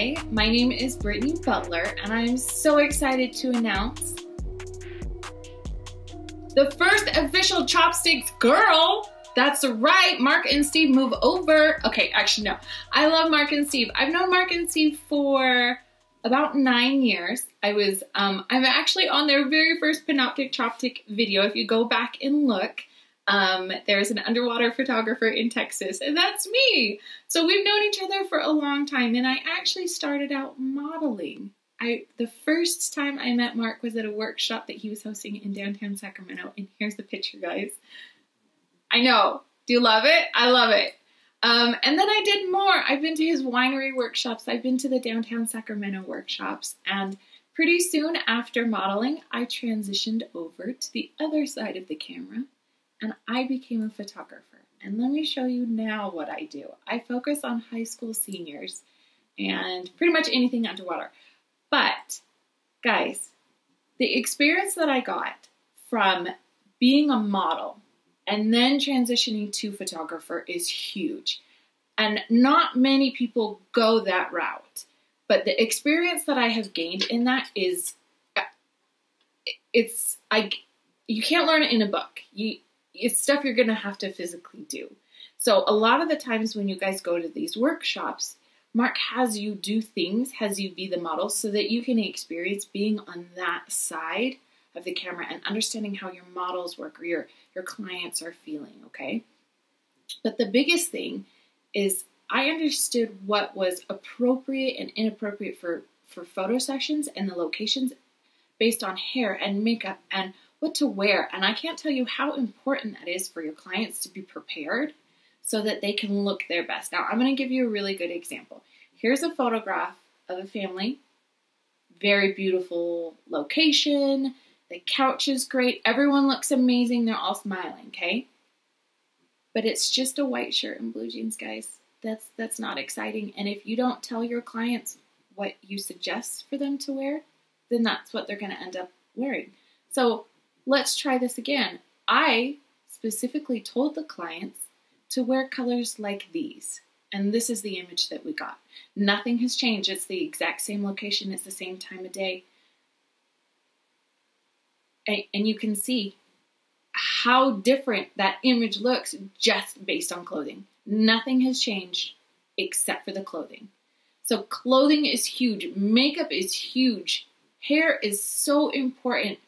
Hi, my name is Brittany Butler, and I'm so excited to announce the first official Chopstick Girl. That's right, Mark and Steve move over. Okay, actually no, I love Mark and Steve. I've known Mark and Steve for about 9 years. I'm actually on their very first Panoptic Chopstick video. If you go back and look, there's an underwater photographer in Texas, and that's me. So we've known each other for a long time, and I actually started out modeling. The first time I met Mark was at a workshop that he was hosting in downtown Sacramento, and here's the picture, guys. I know. Do you love it? I love it. And then I did more. I've been to his winery workshops. I've been to the downtown Sacramento workshops, and pretty soon after modeling, I transitioned over to the other side of the camera, and I became a photographer. And let me show you now what I do. I focus on high school seniors and pretty much anything underwater. But guys, the experience that I got from being a model and then transitioning to photographer is huge. And not many people go that route. But the experience that I have gained in that is, you can't learn it in a book. It's stuff you're going to have to physically do. So a lot of the times when you guys go to these workshops, Mark has you do things, has you be the model so that you can experience being on that side of the camera and understanding how your models work or your clients are feeling, okay? But the biggest thing is I understood what was appropriate and inappropriate for photo sessions and the locations based on hair and makeup and what to wear. And I can't tell you how important that is for your clients to be prepared so that they can look their best. Now, I'm going to give you a really good example. Here's a photograph of a family. Very beautiful location. The couch is great. Everyone looks amazing. They're all smiling, okay? But it's just a white shirt and blue jeans, guys. That's not exciting. And if you don't tell your clients what you suggest for them to wear, then that's what they're going to end up wearing. So let's try this again. I specifically told the clients to wear colors like these. And this is the image that we got. Nothing has changed. It's the exact same location. It's the same time of day. And you can see how different that image looks just based on clothing. Nothing has changed except for the clothing. So clothing is huge. Makeup is huge. Hair is so important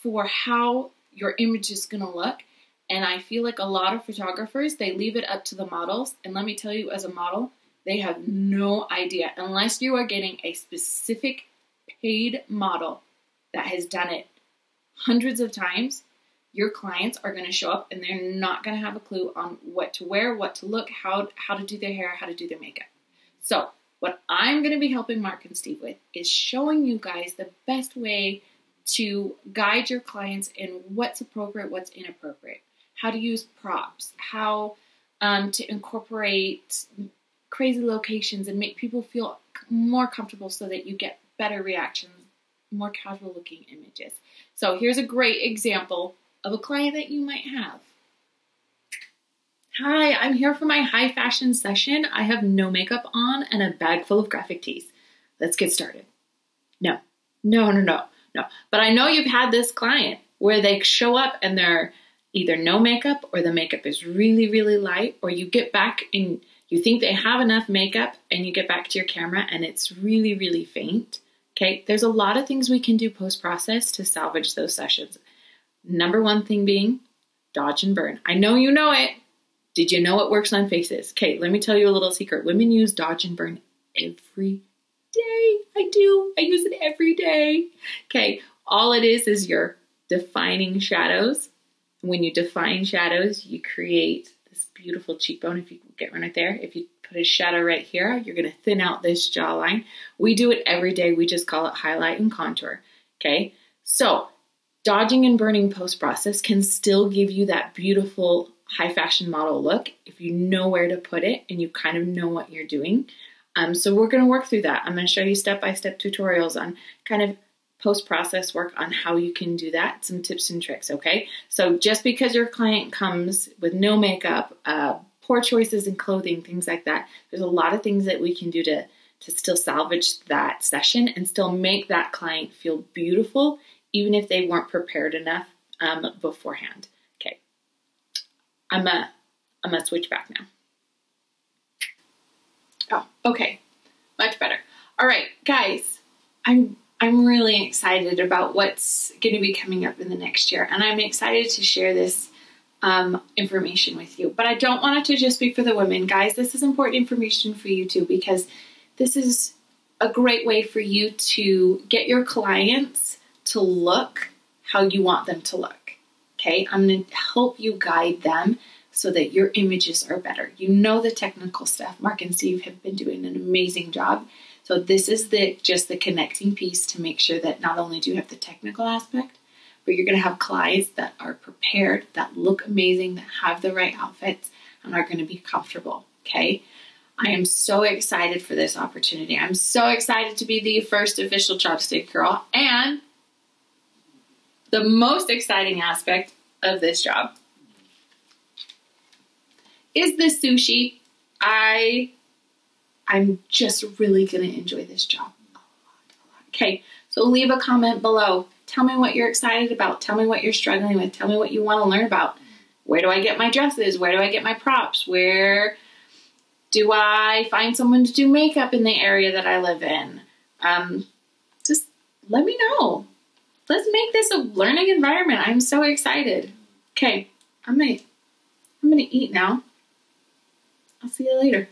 for how your image is going to look. And I feel like a lot of photographers, they leave it up to the models. And let me tell you, as a model, they have no idea. Unless you are getting a specific paid model that has done it hundreds of times, your clients are going to show up and they're not going to have a clue on what to wear, what to look, how to do their hair, how to do their makeup. So what I'm going to be helping Mark and Steve with is showing you guys the best way to guide your clients in what's appropriate, what's inappropriate, how to use props, how to incorporate crazy locations and make people feel more comfortable so that you get better reactions, more casual looking images. So here's a great example of a client that you might have. Hi, I'm here for my high fashion session. I have no makeup on and a bag full of graphic tees. Let's get started. No. But I know you've had this client where they show up and they're either no makeup or the makeup is really, really light, or you get back and you think they have enough makeup and you get back to your camera and it's really, really faint. Okay, there's a lot of things we can do post-process to salvage those sessions. Number one thing being dodge and burn. I know you know it. Did you know it works on faces? Okay, let me tell you a little secret. Women use dodge and burn every day. I do. I use it every day. Okay, all it is you're defining shadows. When you define shadows, you create this beautiful cheekbone. If you get one right there, if you put a shadow right here, you're going to thin out this jawline. We do it every day. We just call it highlight and contour. Okay, so dodging and burning post-process can still give you that beautiful high fashion model look if you know where to put it and you kind of know what you're doing. So we're going to work through that. I'm going to show you step-by-step tutorials on kind of post-process work on how you can do that, some tips and tricks, okay? So just because your client comes with no makeup, poor choices in clothing, things like that, there's a lot of things that we can do to to still salvage that session and still make that client feel beautiful, even if they weren't prepared enough beforehand. Okay, I'm gonna switch back now. Oh, okay, much better. All right, guys, I'm really excited about what's going to be coming up in the next year, and I'm excited to share this information with you. But I don't want it to just be for the women, guys. This is important information for you too, because this is a great way for you to get your clients to look how you want them to look. Okay, I'm going to help you guide them so that your images are better. You know the technical stuff. Mark and Steve have been doing an amazing job. So this is just the connecting piece to make sure that not only do you have the technical aspect, but you're going to have clients that are prepared, that look amazing, that have the right outfits, and are going to be comfortable. Okay, I am so excited for this opportunity. I'm so excited to be the first official Chopstick Girl, and the most exciting aspect of this job is the sushi. I'm just really going to enjoy this job a lot. Okay, so leave a comment below. Tell me what you're excited about. Tell me what you're struggling with. Tell me what you want to learn about. Where do I get my dresses? Where do I get my props? Where do I find someone to do makeup in the area that I live in? Just let me know. Let's make this a learning environment. I'm so excited. Okay, I'm gonna eat now. I'll see you later.